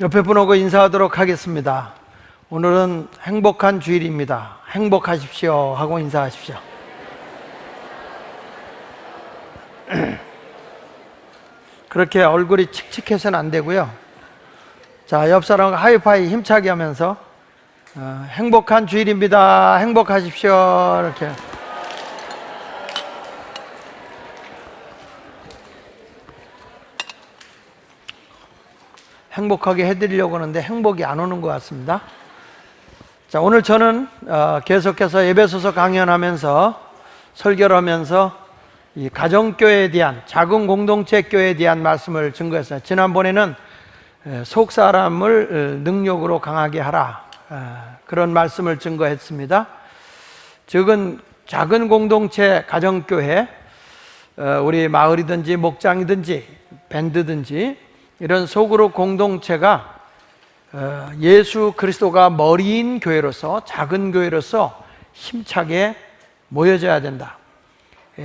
옆에 분하고 인사하도록 하겠습니다. 오늘은 행복한 주일입니다. 행복하십시오 하고 인사하십시오. 그렇게 얼굴이 칙칙해서는 안 되고요. 자, 옆 사람과 하이파이 힘차게 하면서 행복한 주일입니다. 행복하십시오. 이렇게. 행복하게 해드리려고 하는데 행복이 안 오는 것 같습니다. 자, 오늘 저는 계속해서 에베소서 강연하면서 설교를 하면서 이 가정교회에 대한, 작은 공동체 교회에 대한 말씀을 증거했어요. 지난번에는 속 사람을 능력으로 강하게 하라, 그런 말씀을 증거했습니다. 즉은 작은 공동체 가정교회, 우리 마을이든지 목장이든지 밴드든지 이런 소그룹 공동체가 예수 그리스도가 머리인 교회로서, 작은 교회로서 힘차게 모여져야 된다.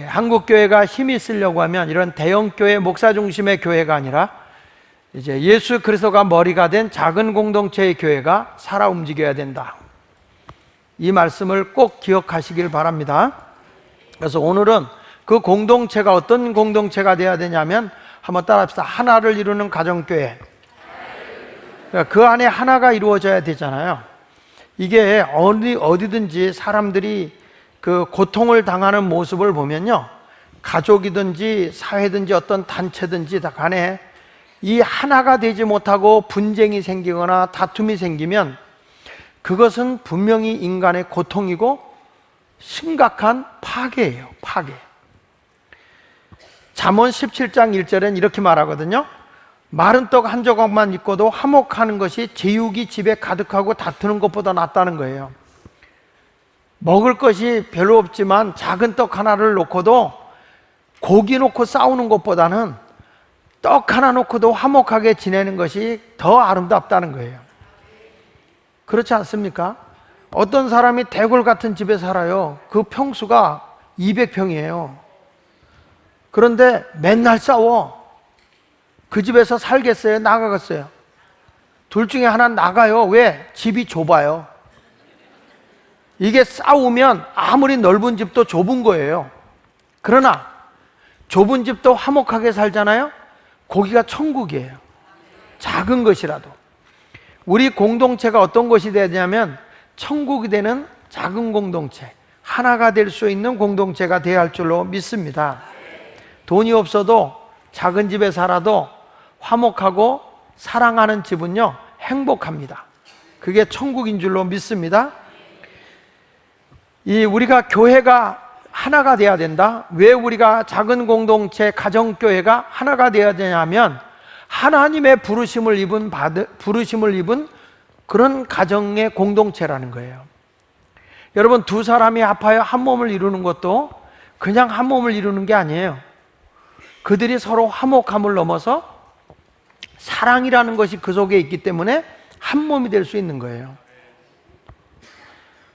한국 교회가 힘이 있으려고 하면 이런 대형 교회, 목사 중심의 교회가 아니라 이제 예수 그리스도가 머리가 된 작은 공동체의 교회가 살아 움직여야 된다. 이 말씀을 꼭 기억하시길 바랍니다. 그래서 오늘은 그 공동체가 어떤 공동체가 되어야 되냐면, 한번 따라합시다. 하나를 이루는 가정교회. 그 안에 하나가 이루어져야 되잖아요. 이게 어디든지 사람들이 그 고통을 당하는 모습을 보면요, 가족이든지 사회든지 어떤 단체든지 다 간에 이 하나가 되지 못하고 분쟁이 생기거나 다툼이 생기면 그것은 분명히 인간의 고통이고 심각한 파괴예요. 파괴. 잠언 17장 1절엔 이렇게 말하거든요. 마른 떡 한 조각만 있고도 화목하는 것이 제육이 집에 가득하고 다투는 것보다 낫다는 거예요. 먹을 것이 별로 없지만 작은 떡 하나를 놓고도 고기 놓고 싸우는 것보다는 떡 하나 놓고도 화목하게 지내는 것이 더 아름답다는 거예요. 그렇지 않습니까? 어떤 사람이 대궐 같은 집에 살아요. 그 평수가 200평이에요. 그런데 맨날 싸워. 그 집에서 살겠어요? 나가겠어요? 둘 중에 하나 나가요. 왜? 집이 좁아요. 이게 싸우면 아무리 넓은 집도 좁은 거예요. 그러나 좁은 집도 화목하게 살잖아요. 거기가 천국이에요. 작은 것이라도. 우리 공동체가 어떤 것이 되냐면 천국이 되는 작은 공동체, 하나가 될 수 있는 공동체가 되어야 할 줄로 믿습니다. 돈이 없어도 작은 집에 살아도 화목하고 사랑하는 집은요, 행복합니다. 그게 천국인 줄로 믿습니다. 우리가 교회가 하나가 돼야 된다. 왜 우리가 작은 공동체 가정교회가 하나가 돼야 되냐면, 하나님의 부르심을 입은 그런 가정의 공동체라는 거예요. 여러분, 두 사람이 합하여 한 몸을 이루는 것도 그냥 한 몸을 이루는 게 아니에요. 그들이 서로 화목함을 넘어서 사랑이라는 것이 그 속에 있기 때문에 한 몸이 될 수 있는 거예요.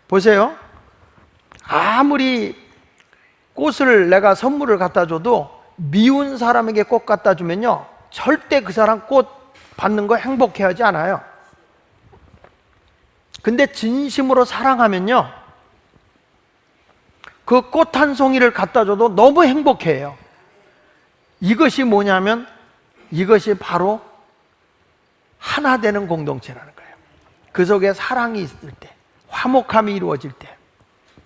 보세요. 아무리 꽃을 내가 선물을 갖다 줘도 미운 사람에게 꽃 갖다 주면요, 절대 그 사람 꽃 받는 거 행복해 하지 않아요. 근데 진심으로 사랑하면요, 그 꽃 한 송이를 갖다 줘도 너무 행복해 해요. 이것이 뭐냐면, 이것이 바로 하나 되는 공동체라는 거예요. 그 속에 사랑이 있을 때, 화목함이 이루어질 때,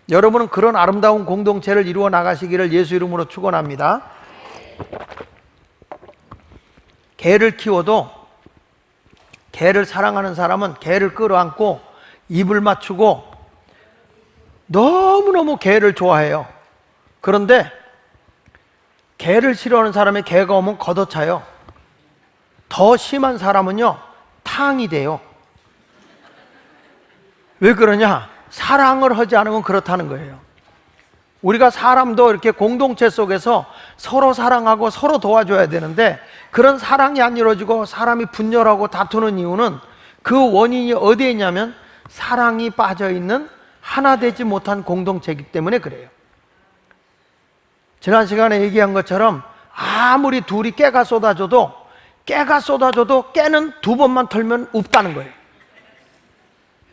여러분은 그런 아름다운 공동체를 이루어 나가시기를 예수 이름으로 축원합니다. 개를 키워도 개를 사랑하는 사람은 개를 끌어안고 입을 맞추고 너무너무 개를 좋아해요. 그런데 개를 싫어하는 사람이 개가 오면 걷어차요. 더 심한 사람은요, 탕이 돼요. 왜 그러냐? 사랑을 하지 않으면 그렇다는 거예요. 우리가 사람도 이렇게 공동체 속에서 서로 사랑하고 서로 도와줘야 되는데, 그런 사랑이 안 이루어지고 사람이 분열하고 다투는 이유는 그 원인이 어디에 있냐면 사랑이 빠져있는 하나 되지 못한 공동체이기 때문에 그래요. 지난 시간에 얘기한 것처럼 아무리 둘이 깨가 쏟아져도 깨가 쏟아져도 깨는 2번만 털면 없다는 거예요.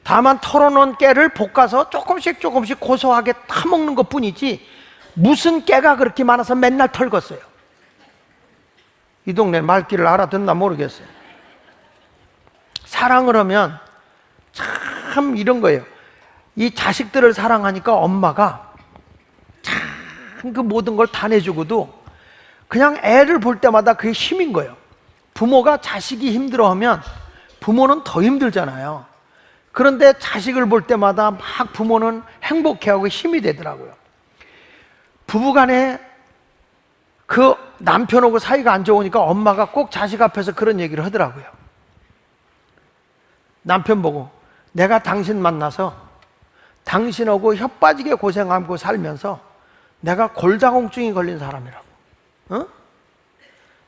다만 털어놓은 깨를 볶아서 조금씩 조금씩 고소하게 타먹는 것 뿐이지 무슨 깨가 그렇게 많아서 맨날 털겠어요. 이 동네 말귀를 알아듣나 모르겠어요. 사랑을 하면 참 이런 거예요. 이 자식들을 사랑하니까 엄마가 참 그 모든 걸 다 내주고도 그냥 애를 볼 때마다 그게 힘인 거예요. 부모가 자식이 힘들어하면 부모는 더 힘들잖아요. 그런데 자식을 볼 때마다 막 부모는 행복해하고 힘이 되더라고요. 부부간에 그 남편하고 사이가 안 좋으니까 엄마가 꼭 자식 앞에서 그런 얘기를 하더라고요. 남편 보고 내가 당신 만나서 당신하고 혀 빠지게 고생하고 살면서 내가 골다공증이 걸린 사람이라고. 어?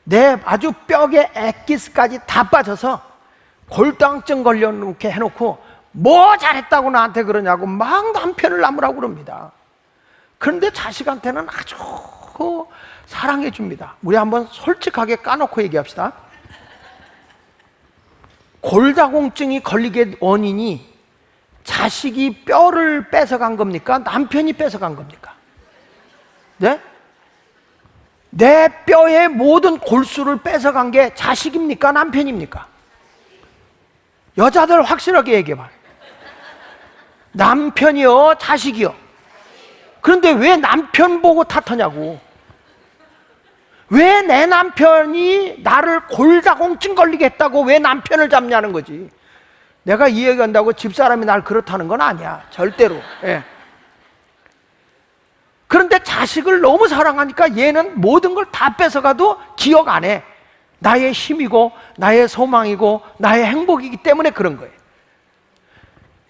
내 아주 뼈에 엑기스까지 다 빠져서 골다공증 걸려놓게 해놓고 뭐 잘했다고 나한테 그러냐고 막 남편을 나무라고 그럽니다. 그런데 자식한테는 아주 사랑해 줍니다. 우리 한번 솔직하게 까놓고 얘기합시다. 골다공증이 걸리게 원인이 자식이 뼈를 뺏어간 겁니까? 남편이 뺏어간 겁니까? 네? 내 뼈의 모든 골수를 뺏어간 게 자식입니까? 남편입니까? 여자들 확실하게 얘기해봐요. 남편이요? 자식이요? 그런데 왜 남편 보고 탓하냐고. 왜 내 남편이 나를 골다공증 걸리게 했다고 왜 남편을 잡냐는 거지. 내가 이 얘기한다고 집사람이 날 그렇다는 건 아니야. 절대로. 예. 그런데 자식을 너무 사랑하니까 얘는 모든 걸 다 뺏어가도 기억 안 해. 나의 힘이고 나의 소망이고 나의 행복이기 때문에 그런 거예요.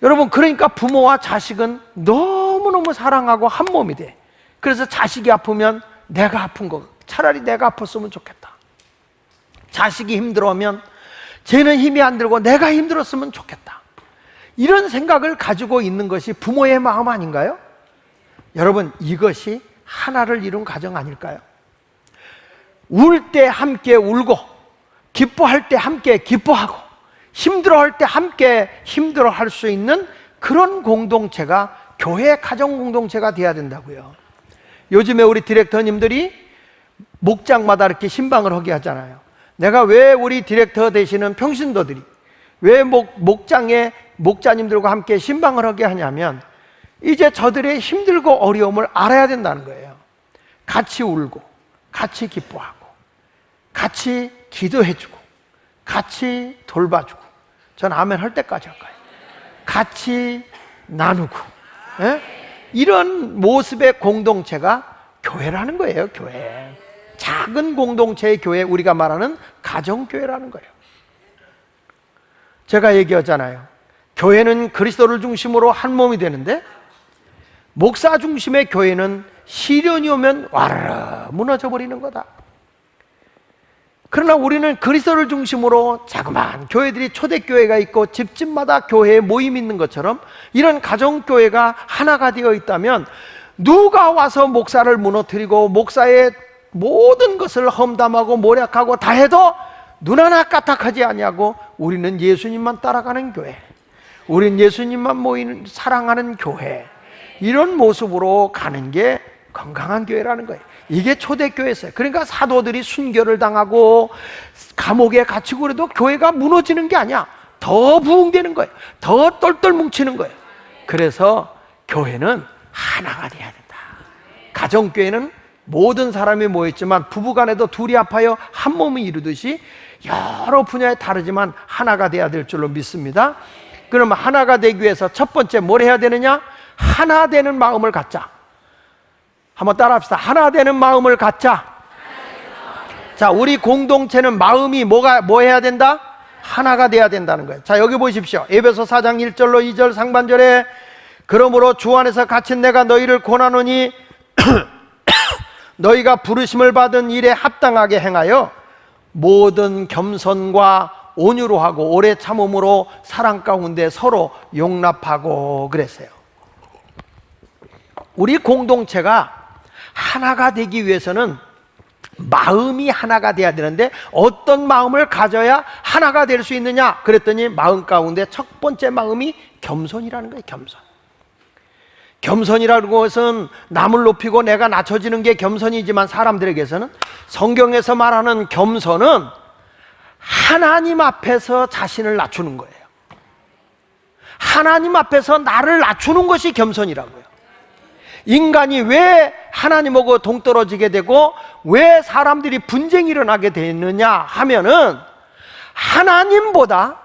여러분, 그러니까 부모와 자식은 너무너무 사랑하고 한 몸이 돼. 그래서 자식이 아프면 내가 아픈 거, 차라리 내가 아팠으면 좋겠다. 자식이 힘들어하면 쟤는 힘이 안 들고 내가 힘들었으면 좋겠다. 이런 생각을 가지고 있는 것이 부모의 마음 아닌가요? 여러분, 이것이 하나를 이룬 가정 아닐까요? 울 때 함께 울고 기뻐할 때 함께 기뻐하고 힘들어할 때 함께 힘들어할 수 있는 그런 공동체가 교회 가정 공동체가 돼야 된다고요. 요즘에 우리 디렉터님들이 목장마다 이렇게 신방을 하게 하잖아요. 내가 왜 우리 디렉터 되시는 평신도들이 왜 목장에 목자님들과 함께 신방을 하게 하냐면 이제 저들의 힘들고 어려움을 알아야 된다는 거예요. 같이 울고 같이 기뻐하고 같이 기도해주고 같이 돌봐주고, 전 아멘 할 때까지 할 거예요. 같이 나누고, 예? 이런 모습의 공동체가 교회라는 거예요. 교회. 작은 공동체의 교회, 우리가 말하는 가정교회라는 거예요. 제가 얘기하잖아요. 교회는 그리스도를 중심으로 한 몸이 되는데 목사 중심의 교회는 시련이 오면 와르르 무너져 버리는 거다. 그러나 우리는 그리스도를 중심으로 자그마한 교회들이 초대교회가 있고 집집마다 교회에 모임이 있는 것처럼 이런 가정교회가 하나가 되어 있다면 누가 와서 목사를 무너뜨리고 목사의 모든 것을 험담하고 모략하고 다 해도 눈 하나 까딱하지 아니하고 우리는 예수님만 따라가는 교회, 우리는 예수님만 모이는 사랑하는 교회, 이런 모습으로 가는 게 건강한 교회라는 거예요. 이게 초대교회였어요. 그러니까 사도들이 순교를 당하고 감옥에 갇히고 그래도 교회가 무너지는 게 아니야. 더 부흥되는 거예요. 더 똘똘 뭉치는 거예요. 그래서 교회는 하나가 돼야 된다. 가정교회는 모든 사람이 모였지만 부부간에도 둘이 합하여 한 몸을 이루듯이 여러 분야에 다르지만 하나가 돼야 될 줄로 믿습니다. 그러면 하나가 되기 위해서 첫 번째 뭘 해야 되느냐? 하나 되는 마음을 갖자. 한번 따라합시다. 하나 되는 마음을 갖자. 자, 우리 공동체는 마음이 뭐 해야 된다? 하나가 돼야 된다는 거예요. 자, 여기 보십시오. 에베소 4장 1절로 2절 상반절에 그러므로 주 안에서 갇힌 내가 너희를 권하노니 너희가 부르심을 받은 일에 합당하게 행하여 모든 겸손과 온유로 하고 오래 참음으로 사랑 가운데 서로 용납하고 그랬어요. 우리 공동체가 하나가 되기 위해서는 마음이 하나가 돼야 되는데 어떤 마음을 가져야 하나가 될 수 있느냐? 그랬더니 마음 가운데 첫 번째 마음이 겸손이라는 거예요. 겸손. 겸손이라는 것은 남을 높이고 내가 낮춰지는 게 겸손이지만 사람들에게서는, 성경에서 말하는 겸손은 하나님 앞에서 자신을 낮추는 거예요. 하나님 앞에서 나를 낮추는 것이 겸손이라고요. 인간이 왜 하나님하고 동떨어지게 되고 왜 사람들이 분쟁이 일어나게 되느냐 하면은 하나님보다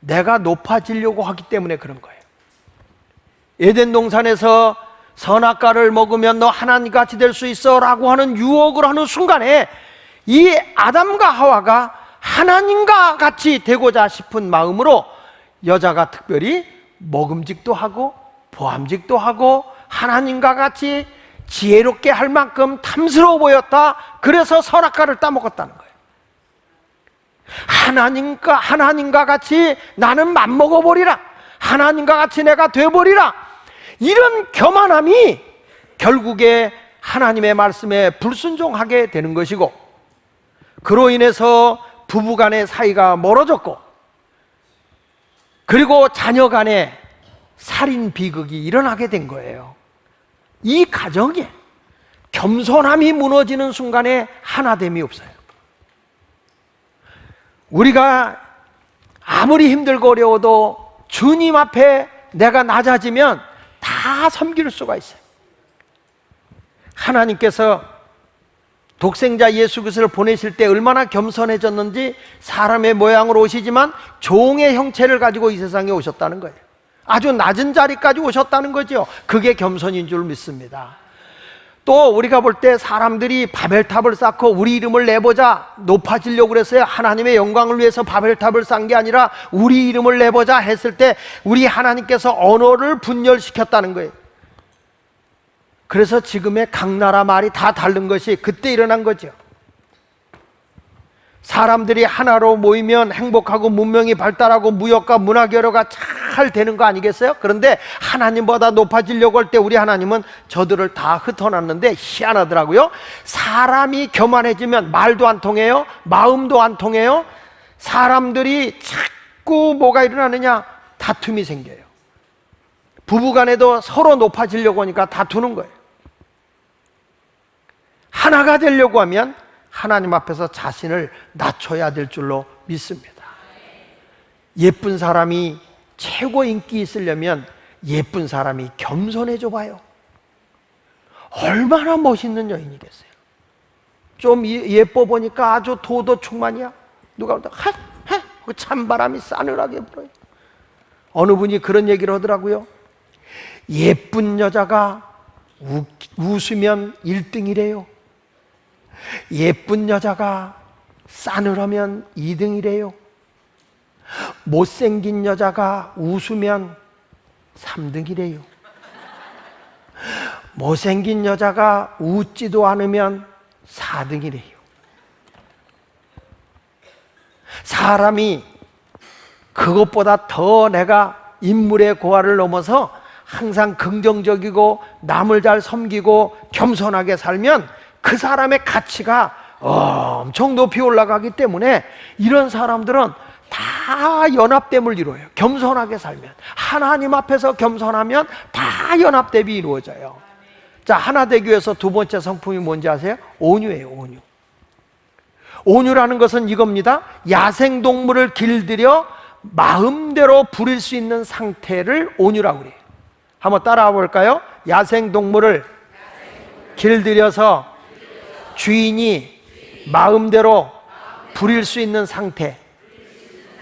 내가 높아지려고 하기 때문에 그런 거예요. 에덴 동산에서 선악과를 먹으면 너 하나님같이 될 수 있어 라고 하는 유혹을 하는 순간에 이 아담과 하와가 하나님과 같이 되고자 싶은 마음으로 여자가 특별히 먹음직도 하고 보암직도 하고 하나님과 같이 지혜롭게 할 만큼 탐스러워 보였다. 그래서 선악과를 따먹었다는 거예요. 하나님과 같이 나는 맘먹어버리라, 하나님과 같이 내가 돼버리라, 이런 교만함이 결국에 하나님의 말씀에 불순종하게 되는 것이고, 그로 인해서 부부간의 사이가 멀어졌고, 그리고 자녀간에 살인 비극이 일어나게 된 거예요. 이 가정에 겸손함이 무너지는 순간에 하나됨이 없어요. 우리가 아무리 힘들고 어려워도 주님 앞에 내가 낮아지면 다 섬길 수가 있어요. 하나님께서 독생자 예수 그리스도를 보내실 때 얼마나 겸손해졌는지, 사람의 모양으로 오시지만 종의 형체를 가지고 이 세상에 오셨다는 거예요. 아주 낮은 자리까지 오셨다는 거죠. 그게 겸손인 줄 믿습니다. 또 우리가 볼 때 사람들이 바벨탑을 쌓고 우리 이름을 내보자, 높아지려고 그랬어요. 하나님의 영광을 위해서 바벨탑을 쌓은 게 아니라 우리 이름을 내보자 했을 때 우리 하나님께서 언어를 분열시켰다는 거예요. 그래서 지금의 각 나라 말이 다 다른 것이 그때 일어난 거죠. 사람들이 하나로 모이면 행복하고 문명이 발달하고 무역과 문화 교류가 잘 되는 거 아니겠어요? 그런데 하나님보다 높아지려고 할 때 우리 하나님은 저들을 다 흩어놨는데 희한하더라고요. 사람이 교만해지면 말도 안 통해요, 마음도 안 통해요. 사람들이 자꾸 뭐가 일어나느냐? 다툼이 생겨요. 부부간에도 서로 높아지려고 하니까 다투는 거예요. 하나가 되려고 하면 하나님 앞에서 자신을 낮춰야 될 줄로 믿습니다. 예쁜 사람이 최고 인기 있으려면 예쁜 사람이 겸손해져 봐요. 얼마나 멋있는 여인이겠어요. 좀 예뻐 보니까 아주 도도 충만이야. 누가 보다 그 찬바람이 싸늘하게 불어요. 어느 분이 그런 얘기를 하더라고요. 예쁜 여자가 웃으면 1등이래요. 예쁜 여자가 싸늘하면 2등이래요. 못생긴 여자가 웃으면 3등이래요. 못생긴 여자가 웃지도 않으면 4등이래요. 사람이 그것보다 더 내가 인물의 고하를 넘어서 항상 긍정적이고 남을 잘 섬기고 겸손하게 살면 그 사람의 가치가 엄청 높이 올라가기 때문에 이런 사람들은 다 연합됨을 이루어요. 겸손하게 살면, 하나님 앞에서 겸손하면 다 연합됨이 이루어져요. 자, 하나 되기 위해서 두 번째 성품이 뭔지 아세요? 온유예요. 온유. 온유라는 것은 이겁니다. 야생동물을 길들여 마음대로 부릴 수 있는 상태를 온유라고 그래요. 한번 따라와 볼까요? 야생동물을 길들여서 주인이 마음대로 부릴 수 있는 상태,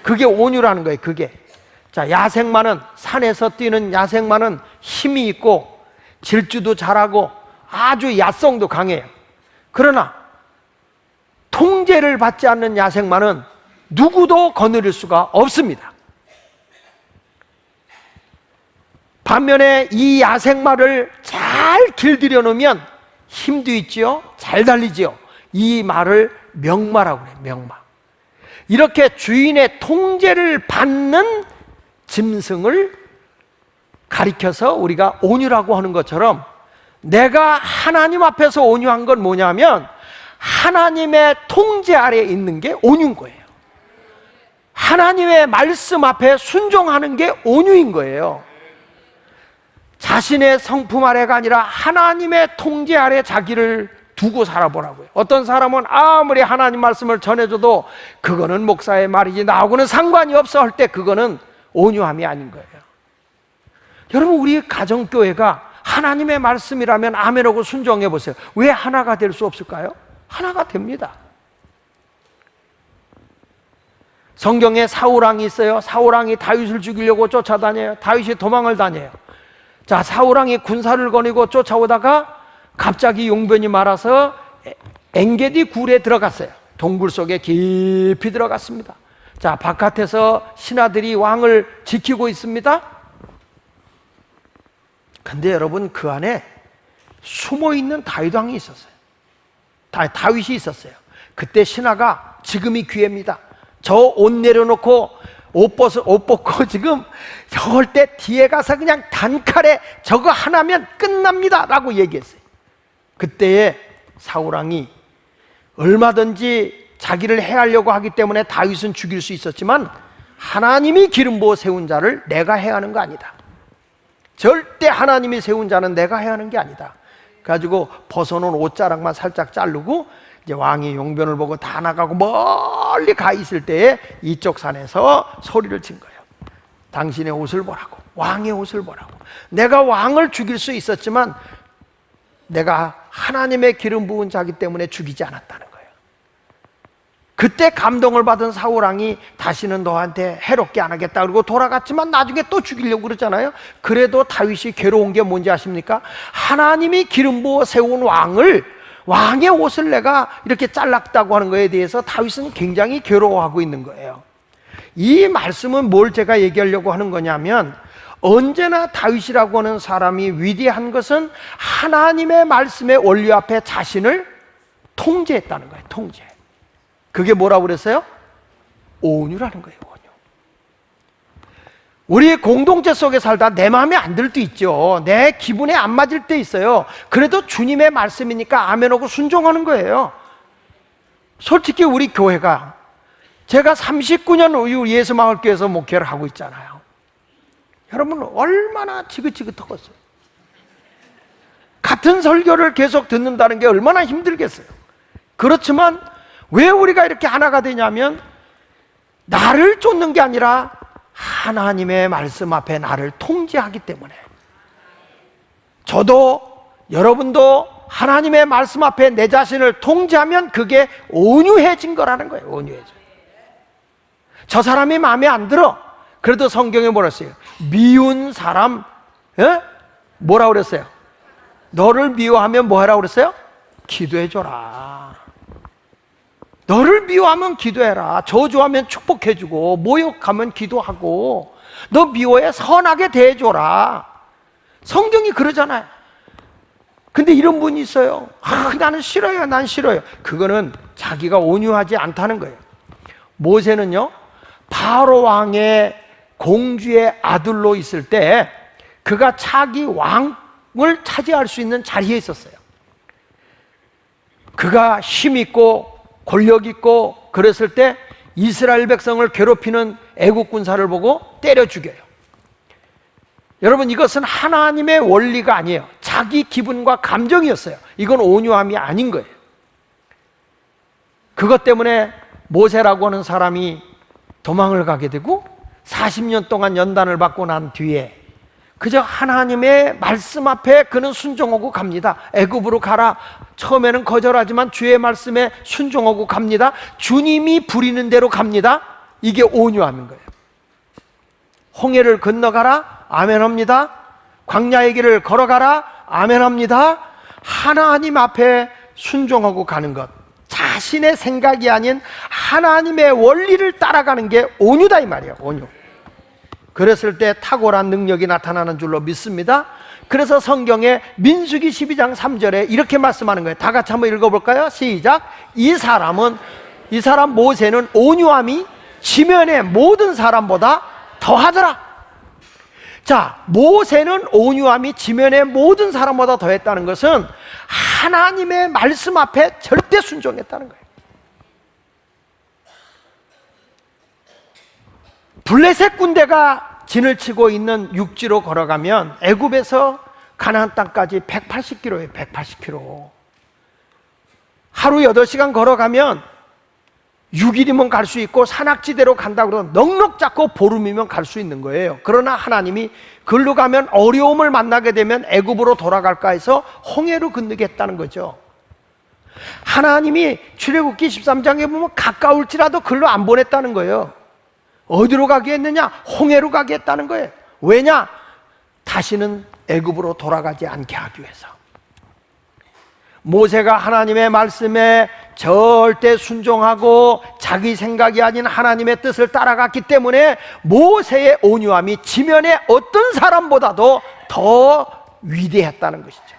그게 온유라는 거예요. 그게. 자, 야생마는, 산에서 뛰는 야생마는 힘이 있고 질주도 잘하고 아주 야성도 강해요. 그러나 통제를 받지 않는 야생마는 누구도 거느릴 수가 없습니다. 반면에 이 야생마를 잘 길들여 놓으면 힘도 있지요, 잘 달리지요. 이 말을 명마라고 그래요. 명마. 이렇게 주인의 통제를 받는 짐승을 가리켜서 우리가 온유라고 하는 것처럼, 내가 하나님 앞에서 온유한 건 뭐냐면 하나님의 통제 아래에 있는 게 온유인 거예요. 하나님의 말씀 앞에 순종하는 게 온유인 거예요. 자신의 성품 아래가 아니라 하나님의 통제 아래 자기를 두고 살아보라고요. 어떤 사람은 아무리 하나님 말씀을 전해줘도 그거는 목사의 말이지 나하고는 상관이 없어 할 때 그거는 온유함이 아닌 거예요. 여러분, 우리 가정교회가 하나님의 말씀이라면 아멘하고 순종해 보세요. 왜 하나가 될 수 없을까요? 하나가 됩니다. 성경에 사울왕이 있어요. 사울왕이 다윗을 죽이려고 쫓아다녀요. 다윗이 도망을 다녀요. 자, 사울왕이 군사를 거느리고 쫓아오다가 갑자기 용변이 말아서 엔게디 굴에 들어갔어요. 동굴 속에 깊이 들어갔습니다. 자, 바깥에서 신하들이 왕을 지키고 있습니다. 근데 여러분, 그 안에 숨어있는 다윗 왕이 있었어요. 다윗이 있었어요. 그때 신하가 지금이 기회입니다. 저 옷 내려놓고 옷 벗고 지금 저럴 때 뒤에 가서 그냥 단칼에 저거 하나면 끝납니다 라고 얘기했어요. 그때에 사울왕이 얼마든지 자기를 해하려고 하기 때문에 다윗은 죽일 수 있었지만 하나님이 기름 부어 세운 자를 내가 해하는 거 아니다. 절대 하나님이 세운 자는 내가 해하는 게 아니다. 가지고 벗어놓은 옷자락만 살짝 자르고 이제 왕이 용변을 보고 다 나가고 멀리 가 있을 때에 이쪽 산에서 소리를 친 거예요. 당신의 옷을 보라고, 왕의 옷을 보라고. 내가 왕을 죽일 수 있었지만 내가 하나님의 기름 부은 자기 때문에 죽이지 않았다는 거예요. 그때 감동을 받은 사울왕이 다시는 너한테 해롭게 안 하겠다 그러고 돌아갔지만 나중에 또 죽이려고 그러잖아요. 그래도 다윗이 괴로운 게 뭔지 아십니까? 하나님이 기름 부어 세운 왕의 옷을 내가 이렇게 잘랐다고 하는 거에 대해서 다윗은 굉장히 괴로워하고 있는 거예요. 이 말씀은 뭘 제가 얘기하려고 하는 거냐면, 언제나 다윗이라고 하는 사람이 위대한 것은 하나님의 말씀의 원리 앞에 자신을 통제했다는 거예요. 통제. 그게 뭐라고 그랬어요? 온유라는 거예요. 온유. 우리 공동체 속에 살다 내 마음에 안 들 때 있죠. 내 기분에 안 맞을 때 있어요. 그래도 주님의 말씀이니까 아멘하고 순종하는 거예요. 솔직히 우리 교회가, 제가 39년 이후 예수마을교회에서 목회를 하고 있잖아요. 여러분, 얼마나 지긋지긋하겠어요. 같은 설교를 계속 듣는다는 게 얼마나 힘들겠어요. 그렇지만 왜 우리가 이렇게 하나가 되냐면, 나를 쫓는 게 아니라 하나님의 말씀 앞에 나를 통제하기 때문에. 저도 여러분도 하나님의 말씀 앞에 내 자신을 통제하면 그게 온유해진 거라는 거예요. 온유해져. 저 사람이 마음에 안 들어. 그래도 성경에 뭐라 했어요? 미운 사람, 뭐라고 그랬어요? 너를 미워하면 뭐 하라고 그랬어요? 기도해줘라. 너를 미워하면 기도해라. 저주하면 축복해주고, 모욕하면 기도하고, 너 미워해 선하게 대해줘라. 성경이 그러잖아요. 근데 이런 분이 있어요. 나는 싫어요. 난 싫어요. 그거는 자기가 온유하지 않다는 거예요. 모세는요, 바로 왕의 공주의 아들로 있을 때 그가 차기 왕을 차지할 수 있는 자리에 있었어요. 그가 힘 있고 권력 있고 그랬을 때 이스라엘 백성을 괴롭히는 애국 군사를 보고 때려 죽여요. 여러분, 이것은 하나님의 원리가 아니에요. 자기 기분과 감정이었어요. 이건 온유함이 아닌 거예요. 그것 때문에 모세라고 하는 사람이 도망을 가게 되고 40년 동안 연단을 받고 난 뒤에 그저 하나님의 말씀 앞에 그는 순종하고 갑니다. 애굽으로 가라. 처음에는 거절하지만 주의 말씀에 순종하고 갑니다. 주님이 부리는 대로 갑니다. 이게 온유함인 거예요. 홍해를 건너가라. 아멘합니다. 광야의 길을 걸어가라. 아멘합니다. 하나님 앞에 순종하고 가는 것, 자신의 생각이 아닌 하나님의 원리를 따라가는 게 온유다 이 말이에요. 온유. 그랬을 때 탁월한 능력이 나타나는 줄로 믿습니다. 그래서 성경에 민수기 12장 3절에 이렇게 말씀하는 거예요. 다 같이 한번 읽어볼까요? 시작. 이 사람 모세는 온유함이 지면의 모든 사람보다 더하더라. 자, 모세는 온유함이 지면의 모든 사람보다 더했다는 것은 하나님의 말씀 앞에 절대 순종했다는 거예요. 블레셋 군대가 진을 치고 있는 육지로 걸어가면 애굽에서 가나안 땅까지 180km예요. 180km. 하루 8시간 걸어가면 6일이면 갈 수 있고 산악지대로 간다고 그러면 넉넉 잡고 보름이면 갈 수 있는 거예요. 그러나 하나님이 글로 가면 어려움을 만나게 되면 애굽으로 돌아갈까 해서 홍해로 건너겠다는 거죠. 하나님이 출애굽기 13장에 보면 가까울지라도 글로 안 보냈다는 거예요. 어디로 가게 했느냐? 홍해로 가게 했다는 거예요. 왜냐? 다시는 애굽으로 돌아가지 않게 하기 위해서. 모세가 하나님의 말씀에 절대 순종하고 자기 생각이 아닌 하나님의 뜻을 따라갔기 때문에 모세의 온유함이 지면의 어떤 사람보다도 더 위대했다는 것이죠.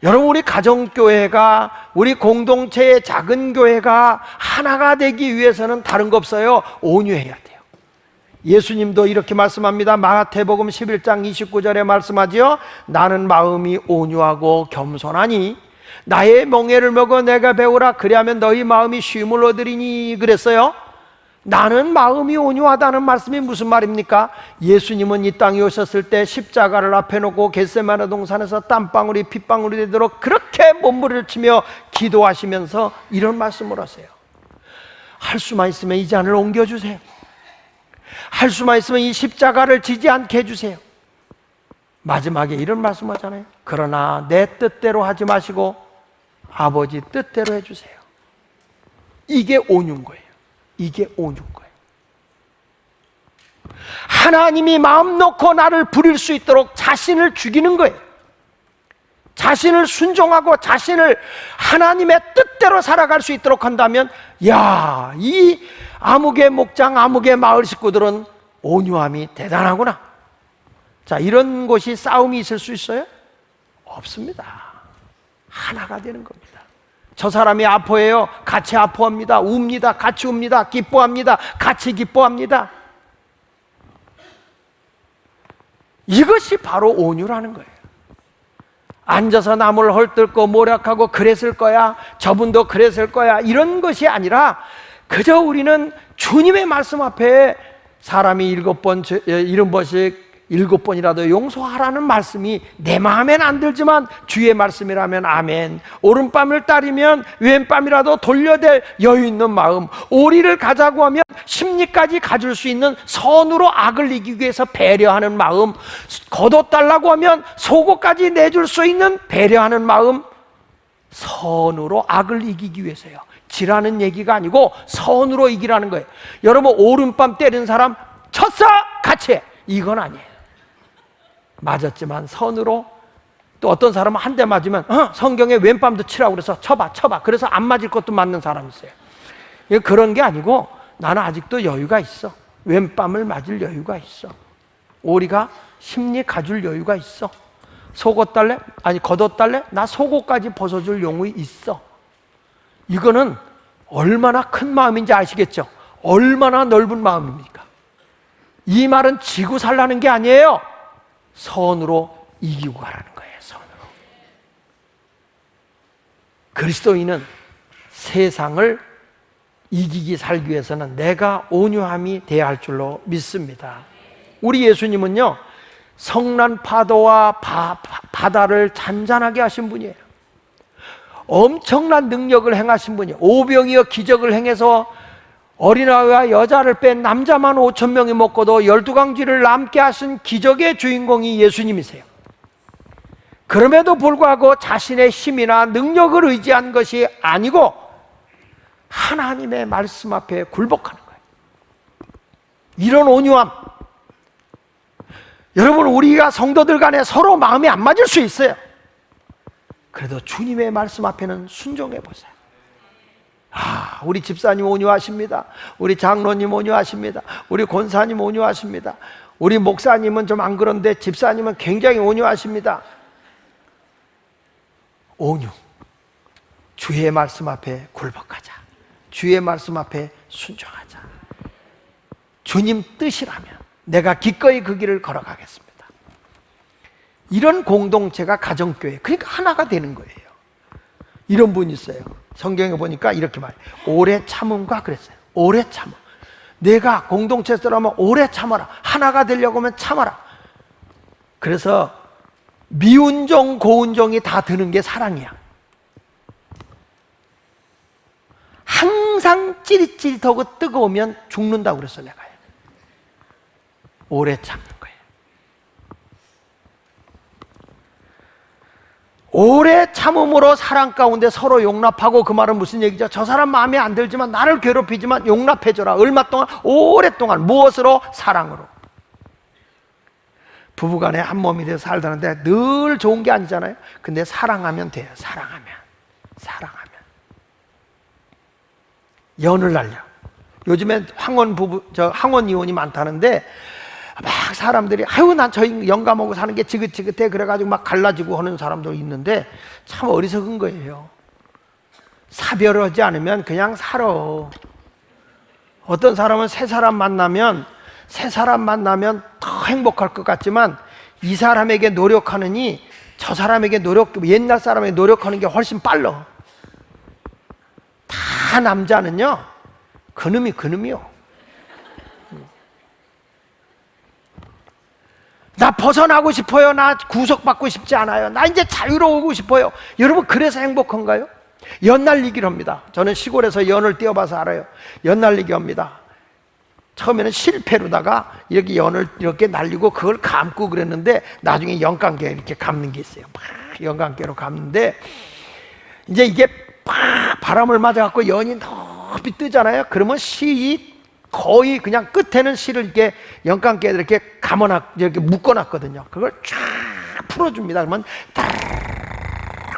여러분, 우리 가정교회가, 우리 공동체의 작은 교회가 하나가 되기 위해서는 다른 거 없어요. 온유해야 돼요. 예수님도 이렇게 말씀합니다. 마태복음 11장 29절에 말씀하지요. 나는 마음이 온유하고 겸손하니 나의 멍에를 먹어 내가 배우라. 그리하면 너희 마음이 쉼을 얻으리니 그랬어요. 나는 마음이 온유하다는 말씀이 무슨 말입니까? 예수님은 이 땅에 오셨을 때 십자가를 앞에 놓고 겟세마네 동산에서 땀방울이 핏방울이 되도록 그렇게 몸부림을 치며 기도하시면서 이런 말씀을 하세요. 할 수만 있으면 이 잔을 옮겨주세요. 할 수만 있으면 이 십자가를 지지 않게 해주세요. 마지막에 이런 말씀하잖아요. 그러나 내 뜻대로 하지 마시고 아버지 뜻대로 해주세요. 이게 온유인 거예요. 이게 온유인 거예요. 하나님이 마음 놓고 나를 부릴 수 있도록 자신을 죽이는 거예요. 자신을 순종하고 자신을 하나님의 뜻대로 살아갈 수 있도록 한다면, 야, 이 아무개 목장, 아무개 마을 식구들은 온유함이 대단하구나. 자, 이런 곳이 싸움이 있을 수 있어요? 없습니다. 하나가 되는 겁니다. 저 사람이 아파해요. 같이 아파합니다. 웁니다. 같이 웁니다. 기뻐합니다. 같이 기뻐합니다. 이것이 바로 온유라는 거예요. 앉아서 남을 헐뜯고 모략하고 그랬을 거야, 저분도 그랬을 거야, 이런 것이 아니라 그저 우리는 주님의 말씀 앞에 사람이 7번, 70번씩 7번이라도 용서하라는 말씀이 내 마음엔 안 들지만 주의 말씀이라면 아멘. 오른밤을 따르면 왼밤이라도 돌려댈 여유 있는 마음, 오리를 가자고 하면 심리까지 가질 수 있는 선으로 악을 이기기 위해서 배려하는 마음, 거둬달라고 하면 속옷까지 내줄 수 있는 배려하는 마음, 선으로 악을 이기기 위해서요. 지라는 얘기가 아니고 선으로 이기라는 거예요. 여러분, 오른밤 때린 사람 쳤어! 같이 해. 이건 아니에요. 맞았지만 선으로. 또 어떤 사람은 한 대 맞으면 성경에 왼밤도 치라고 그래서 쳐봐. 그래서 안 맞을 것도 맞는 사람이 있어요. 그런 게 아니고 나는 아직도 여유가 있어. 왼밤을 맞을 여유가 있어. 오리가 심리 가줄 여유가 있어. 속옷 달래? 아니, 겉옷 달래? 나 속옷까지 벗어줄 용이 있어. 이거는 얼마나 큰 마음인지 아시겠죠? 얼마나 넓은 마음입니까? 이 말은 지고 살라는 게 아니에요. 선으로 이기고 가라는 거예요. 선으로. 그리스도인은 세상을 이기기 살기 위해서는 내가 온유함이 돼야 할 줄로 믿습니다. 우리 예수님은요, 성난 파도와 바다를 잔잔하게 하신 분이에요. 엄청난 능력을 행하신 분이에요. 오병이어 기적을 행해서 어린아이와 여자를 뺀 남자만 5,000명이 먹고도 12강쥐를 남게 하신 기적의 주인공이 예수님이세요. 그럼에도 불구하고 자신의 힘이나 능력을 의지한 것이 아니고 하나님의 말씀 앞에 굴복하는 거예요. 이런 온유함. 여러분, 우리가 성도들 간에 서로 마음이 안 맞을 수 있어요. 그래도 주님의 말씀 앞에는 순종해 보세요. 우리 집사님 온유하십니다. 우리 장로님 온유하십니다. 우리 권사님 온유하십니다. 우리 목사님은 좀 안 그런데 집사님은 굉장히 온유하십니다. 온유. 주의 말씀 앞에 굴복하자. 주의 말씀 앞에 순종하자. 주님 뜻이라면 내가 기꺼이 그 길을 걸어가겠습니다. 이런 공동체가 가정교회, 그러니까 하나가 되는 거예요. 이런 분이 있어요. 성경에 보니까 이렇게 말해요. 오래 참음과 그랬어요. 오래 참음. 내가 공동체 사람은 오래 참아라. 하나가 되려고 하면 참아라. 그래서 미운 종 고운 종이 다 드는 게 사랑이야. 항상 찌릿찌릿하고 뜨거우면 죽는다고 그랬어 내가. 오래 참는 거예요. 오래 참음으로 사랑 가운데 서로 용납하고, 그 말은 무슨 얘기죠? 저 사람 마음에 안 들지만, 나를 괴롭히지만 용납해줘라. 얼마 동안? 오랫동안. 무엇으로? 사랑으로. 부부간에 한 몸이 돼서 살다는데 늘 좋은 게 아니잖아요. 근데 사랑하면 돼요. 사랑하면. 연을 날려. 요즘엔 항원 이혼이 많다는데, 막 사람들이 아유 난 저 영감하고 사는 게 지긋지긋해 그래가지고 막 갈라지고 하는 사람도 있는데, 참 어리석은 거예요. 사별하지 않으면 그냥 살아. 어떤 사람은 새 사람 만나면 더 행복할 것 같지만, 이 사람에게 노력하느니 저 사람에게 옛날 사람에게 노력하는 게 훨씬 빨라. 다 남자는요, 그놈이요. 나 벗어나고 싶어요. 나 구속받고 싶지 않아요. 나 이제 자유로우고 싶어요. 여러분, 그래서 행복한가요? 연날리기를 합니다. 저는 시골에서 연을 띄워봐서 알아요. 연날리기 합니다. 처음에는 실패로다가 이렇게 연을 이렇게 날리고 그걸 감고 그랬는데, 나중에 연관계 이렇게 감는 게 있어요. 막 연관계로 감는데, 이제 이게 팍 바람을 맞아갖고 연이 높이 뜨잖아요. 그러면 실이 거의 그냥 끝에는 실을 이렇게 연관계에 이렇게 이렇게 묶어놨거든요. 그걸 쫙 풀어줍니다. 그러면 딱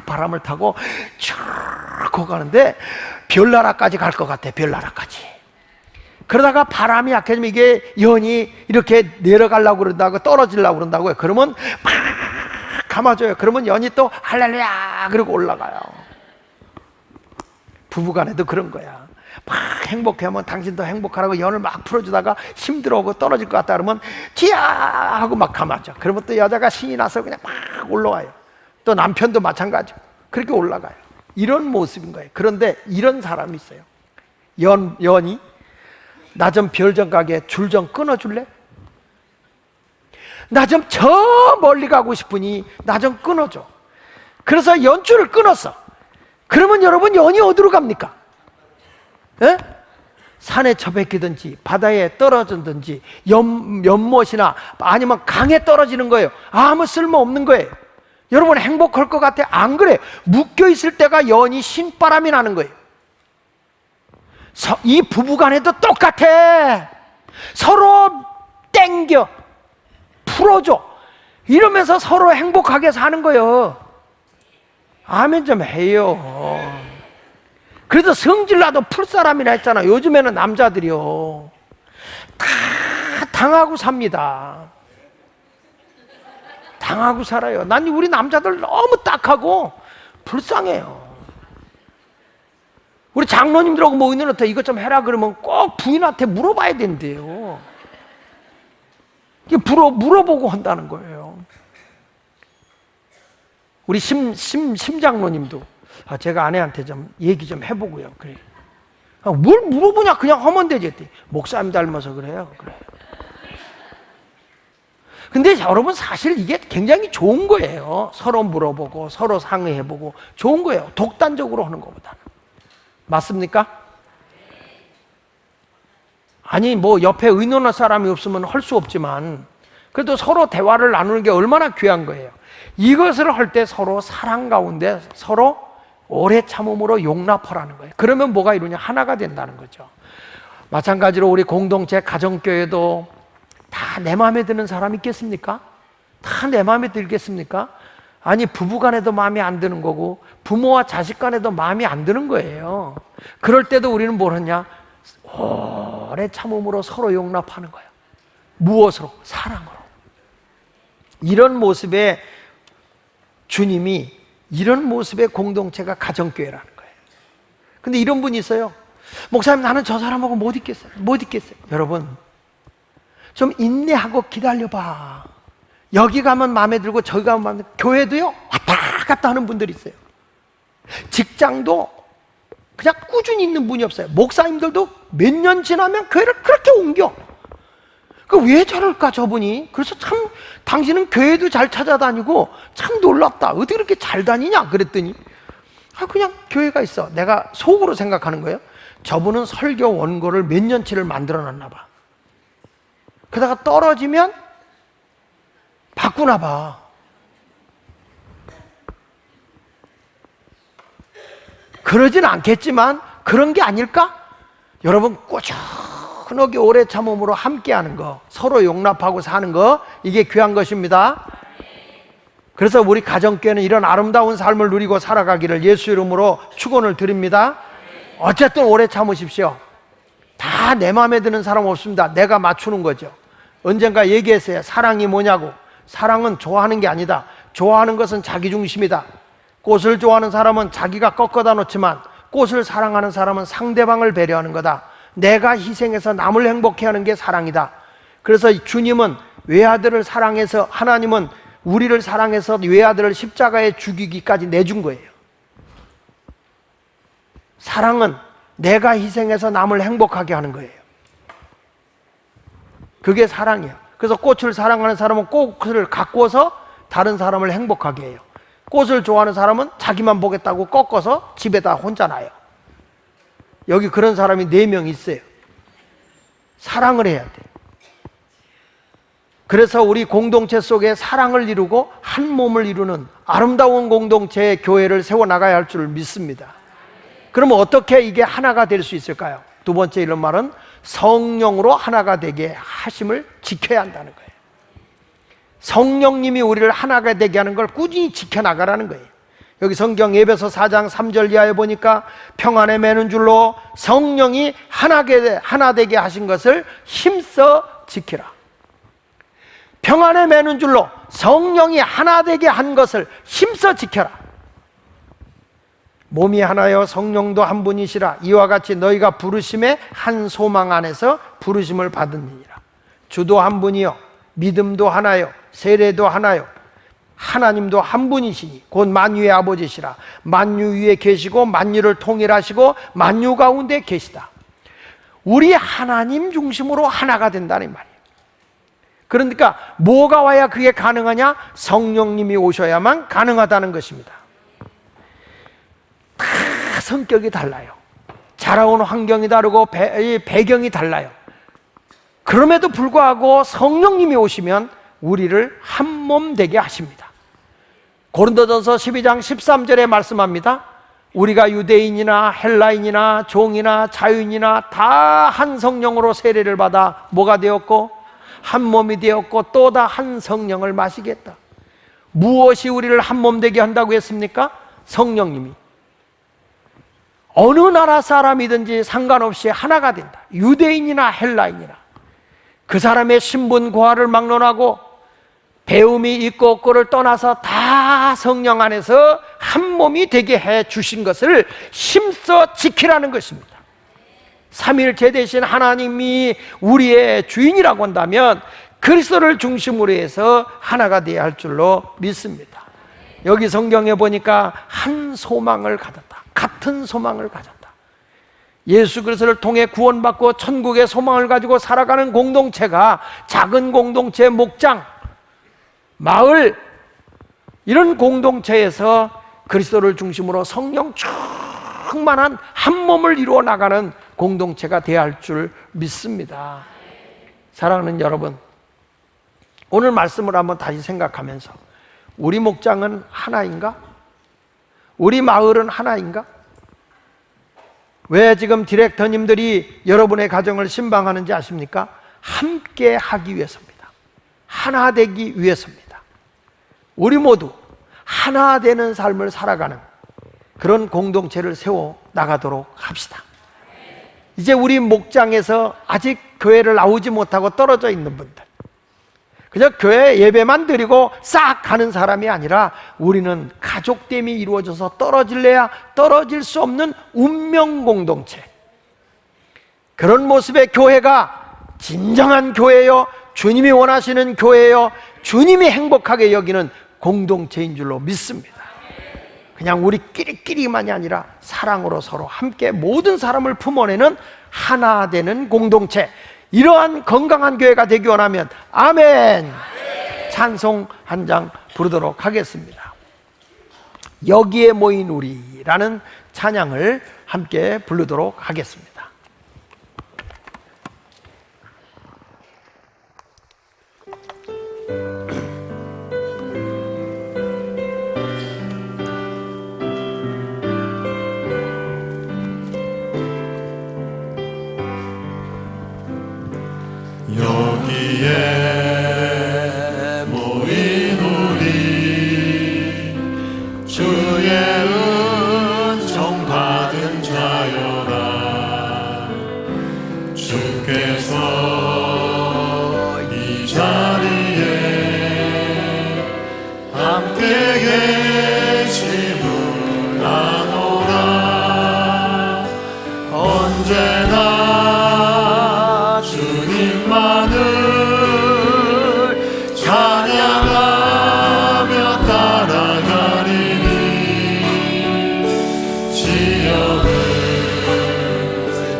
바람을 타고 쫙 가는데 별나라까지 갈 것 같아. 별나라까지. 그러다가 바람이 약해지면 이게 연이 이렇게 내려가려고 그런다고, 떨어지려고 그런다고요. 그러면 팍 감아줘요. 그러면 연이 또 할렐루야 그러고 올라가요. 부부간에도 그런 거야. 막 행복해하면 당신도 행복하라고 연을 막 풀어주다가 힘들어하고 떨어질 것 같다 그러면 기야 하고 막 감아줘. 그러면 또 여자가 신이 나서 그냥 막 올라와요. 또 남편도 마찬가지고 그렇게 올라가요. 이런 모습인 거예요. 그런데 이런 사람이 있어요. 연이 나 좀 별 좀 가게 줄 좀 끊어줄래? 나 좀 저 멀리 가고 싶으니 나 좀 끊어줘. 그래서 연줄을 끊었어. 그러면 여러분, 연이 어디로 갑니까? 에? 산에 처박히든지 바다에 떨어지든지 연못이나 아니면 강에 떨어지는 거예요. 아무 쓸모없는 거예요. 여러분, 행복할 것 같아? 안 그래요. 묶여있을 때가 연이 신바람이 나는 거예요. 이 부부간에도 똑같아. 서로 땡겨 풀어줘 이러면서 서로 행복하게 사는 거예요. 아멘 좀 해요. 그래도 성질나도 풀 사람이라 했잖아. 요즘에는 남자들이요 다 당하고 삽니다. 당하고 살아요. 난 우리 남자들 너무 딱하고 불쌍해요. 우리 장로님들하고 모이는한테 이것 좀 해라 그러면 꼭 부인한테 물어봐야 된대요. 이게 물어보고 한다는 거예요. 우리 심장로님도 제가 아내한테 좀 얘기 좀 해보고요. 그래. 뭘 물어보냐? 그냥 하면 되지. 했더니 목사님 닮아서 그래요. 그래. 근데 여러분, 사실 이게 굉장히 좋은 거예요. 서로 물어보고 서로 상의해보고 좋은 거예요. 독단적으로 하는 것보다는. 맞습니까? 아니 뭐 옆에 의논할 사람이 없으면 할 수 없지만, 그래도 서로 대화를 나누는 게 얼마나 귀한 거예요. 이것을 할 때 서로 사랑 가운데 서로 오래 참음으로 용납하라는 거예요. 그러면 뭐가 이루냐? 하나가 된다는 거죠. 마찬가지로 우리 공동체 가정교회도 다 내 마음에 드는 사람 있겠습니까? 다 내 마음에 들겠습니까? 아니, 부부간에도 마음에 안 드는 거고 부모와 자식 간에도 마음이 안 드는 거예요. 그럴 때도 우리는 뭘 하냐? 오래 참음으로 서로 용납하는 거예요. 무엇으로? 사랑으로. 이런 모습의 주님이, 이런 모습의 공동체가 가정교회라는 거예요. 근데 이런 분이 있어요. 목사님, 나는 저 사람하고 못 있겠어요. 여러분, 좀 인내하고 기다려봐. 여기 가면 마음에 들고 저기 가면 마음에 들고, 교회도요 왔다 갔다 하는 분들이 있어요. 직장도 그냥 꾸준히 있는 분이 없어요. 목사님들도 몇 년 지나면 교회를 그렇게 옮겨. 왜 저럴까 저분이? 그래서 참 당신은 교회도 잘 찾아다니고 참 놀랍다. 어떻게 그렇게 잘 다니냐 그랬더니 그냥 교회가 있어. 내가 속으로 생각하는 거예요. 저분은 설교 원고를 몇 년치를 만들어놨나 봐. 그러다가 떨어지면 바꾸나 봐. 그러진 않겠지만 그런 게 아닐까? 여러분 꾸준하게 오래 참음으로 함께하는 거, 서로 용납하고 사는 거, 이게 귀한 것입니다. 그래서 우리 가정교회는 이런 아름다운 삶을 누리고 살아가기를 예수 이름으로 축원을 드립니다. 어쨌든 오래 참으십시오. 다 내 마음에 드는 사람 없습니다. 내가 맞추는 거죠. 언젠가 얘기했어요. 사랑이 뭐냐고. 사랑은 좋아하는 게 아니다. 좋아하는 것은 자기중심이다. 꽃을 좋아하는 사람은 자기가 꺾어다 놓지만 꽃을 사랑하는 사람은 상대방을 배려하는 거다. 내가 희생해서 남을 행복해 하는 게 사랑이다. 그래서 주님은 외아들을 사랑해서, 하나님은 우리를 사랑해서 외아들을 십자가에 죽이기까지 내준 거예요. 사랑은 내가 희생해서 남을 행복하게 하는 거예요. 그게 사랑이야. 그래서 꽃을 사랑하는 사람은 꽃을 가꿔서 다른 사람을 행복하게 해요. 꽃을 좋아하는 사람은 자기만 보겠다고 꺾어서 집에다 혼자 놔요. 여기 그런 사람이 4명 있어요. 사랑을 해야 돼. 그래서 우리 공동체 속에 사랑을 이루고 한 몸을 이루는 아름다운 공동체의 교회를 세워나가야 할 줄 믿습니다. 그러면 어떻게 이게 하나가 될 수 있을까요? 두 번째 이런 말은 성령으로 하나가 되게 하심을 지켜야 한다는 거예요. 성령님이 우리를 하나가 되게 하는 걸 꾸준히 지켜나가라는 거예요. 여기 성경 에베소 4장 3절 이하에 보니까 평안에 매는 줄로 성령이 하나 되게 하신 것을 힘써 지키라. 평안에 매는 줄로 성령이 하나 되게 한 것을 힘써 지켜라. 몸이 하나요 성령도 한 분이시라. 이와 같이 너희가 부르심의 한 소망 안에서 부르심을 받으니라. 주도 한 분이요 믿음도 하나요 세례도 하나요 하나님도 한 분이시니 곧 만유의 아버지시라. 만유 위에 계시고 만유를 통일하시고 만유 가운데 계시다. 우리 하나님 중심으로 하나가 된다는 말이에요. 그러니까 뭐가 와야 그게 가능하냐? 성령님이 오셔야만 가능하다는 것입니다. 다 성격이 달라요. 자라온 환경이 다르고 배경이 달라요. 그럼에도 불구하고 성령님이 오시면 우리를 한 몸 되게 하십니다. 고린도전서 12장 13절에 말씀합니다. 우리가 유대인이나 헬라인이나 종이나 자유인이나 다 한 성령으로 세례를 받아 뭐가 되었고 한 몸이 되었고 또 다 한 성령을 마시겠다. 무엇이 우리를 한 몸 되게 한다고 했습니까? 성령님이. 어느 나라 사람이든지 상관없이 하나가 된다. 유대인이나 헬라인이나 그 사람의 신분 고하를 막론하고 배움이 있고 없고를 떠나서 다 성령 안에서 한 몸이 되게 해 주신 것을 힘써 지키라는 것입니다. 삼위일체 되신 하나님이 우리의 주인이라고 한다면 그리스도를 중심으로 해서 하나가 되어야 할 줄로 믿습니다. 여기 성경에 보니까 한 소망을 가졌다. 같은 소망을 가졌다. 예수 그리스도를 통해 구원받고 천국의 소망을 가지고 살아가는 공동체가 작은 공동체, 목장, 마을 이런 공동체에서 그리스도를 중심으로 성령 충만한 한 몸을 이루어 나가는 공동체가 되어야 할 줄 믿습니다. 사랑하는 여러분, 오늘 말씀을 한번 다시 생각하면서 우리 목장은 하나인가? 우리 마을은 하나인가? 왜 지금 디렉터님들이 여러분의 가정을 신방하는지 아십니까? 함께 하기 위해서입니다. 하나 되기 위해서입니다. 우리 모두 하나 되는 삶을 살아가는 그런 공동체를 세워 나가도록 합시다. 이제 우리 목장에서 아직 교회를 나오지 못하고 떨어져 있는 분들, 그저 교회 예배만 드리고 싹 가는 사람이 아니라 우리는 가족됨이 이루어져서 떨어질래야 떨어질 수 없는 운명 공동체, 그런 모습의 교회가 진정한 교회요, 주님이 원하시는 교회요, 주님이 행복하게 여기는 공동체인 줄로 믿습니다. 그냥 우리끼리만이 아니라 사랑으로 서로 함께 모든 사람을 품어내는 하나 되는 공동체, 이러한 건강한 교회가 되기 원하면 아멘. 찬송 한 장 부르도록 하겠습니다. 여기에 모인 우리라는 찬양을 함께 부르도록 하겠습니다. 여기에 모인 우리 주의 은총 받은 자여라. 주께서 이 자리에 함께 계심을 아노라. 언제나 주님만을 찬양하며 따라가리니 지역을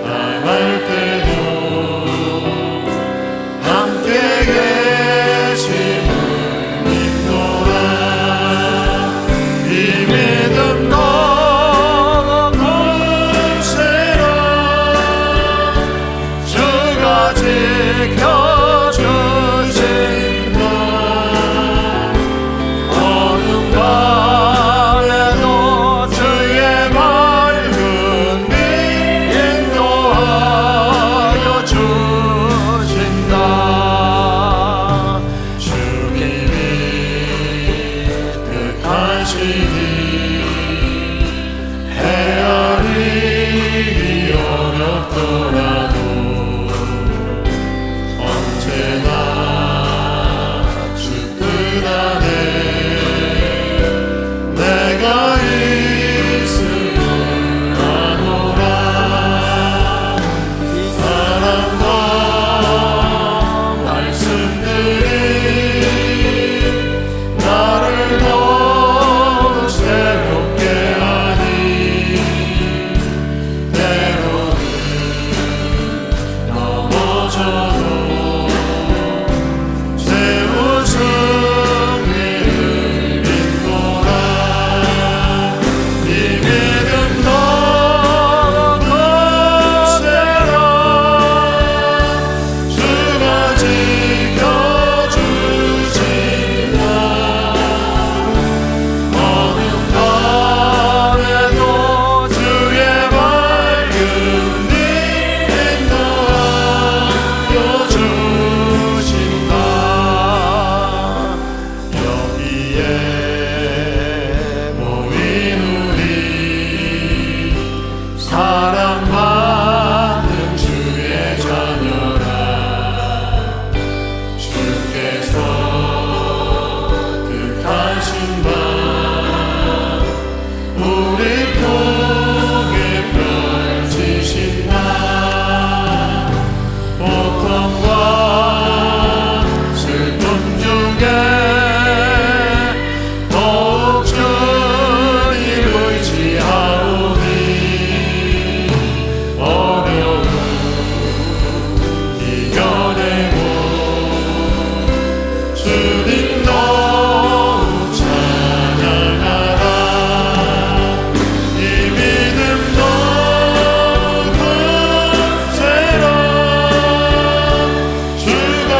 나갈 때도 함께 계심을 믿노라. 이 믿음 너무 굳세라. 주가 지켜주신다. 어느 밤에도 주의 맑은 빛 인도하여 주신다. 주님이 뜻하시니 헤아리기 어렵더라도 언제나 주 뜻 안에 내가 있음을 아노라. 사랑과 말씀들이 나를 너무 새롭게 하니 때로는 넘어져도 새로운 승리를 믿노라. 이 믿음 너무 굳세라. 주가 지켜주신다. 어느 밤에도 주의 맑은 빛 인도하여 주신다. 여기에 모인 우리 사랑받는 주의 자녀라. 주께서 뜻하신 바 우리 통해 펼치신다. 고통과 슬픔 중에 더욱 주님 의지하오니 어려움 이겨내고 주님 너무 찬양하라. 이 믿음 너무 굳세라. 주가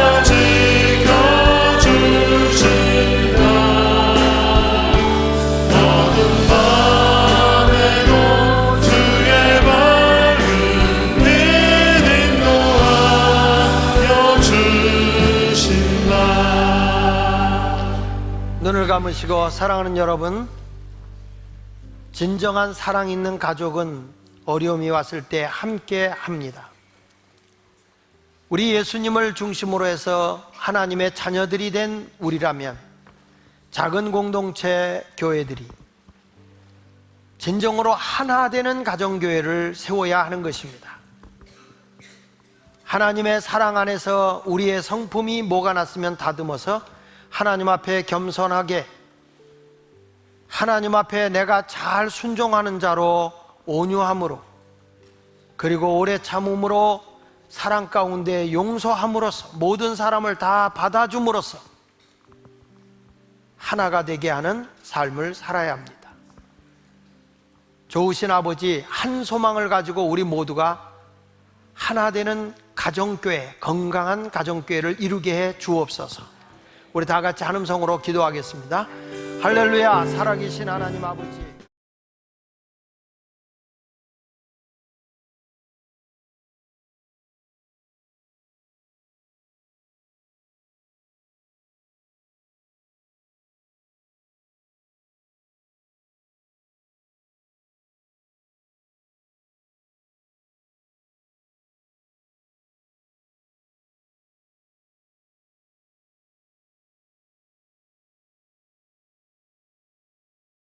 지켜주신다. 어둠 밤에도 주의 밝은 빛 인도하여 주신다. 눈을 감으시고 사랑하는 여러분, 진정한 사랑 있는 가족은 어려움이 왔을 때 함께 합니다. 우리 예수님을 중심으로 해서 하나님의 자녀들이 된 우리라면 작은 공동체 교회들이 진정으로 하나 되는 가정교회를 세워야 하는 것입니다. 하나님의 사랑 안에서 우리의 성품이 뭐가 났으면 다듬어서 하나님 앞에 겸손하게, 하나님 앞에 내가 잘 순종하는 자로 온유함으로, 그리고 오래 참음으로, 사랑 가운데 용서함으로써, 모든 사람을 다 받아줌으로써 하나가 되게 하는 삶을 살아야 합니다. 좋으신 아버지, 한 소망을 가지고 우리 모두가 하나 되는 가정교회, 건강한 가정교회를 이루게 해 주옵소서. 우리 다 같이 한음성으로 기도하겠습니다. 할렐루야. 살아계신 하나님 아버지,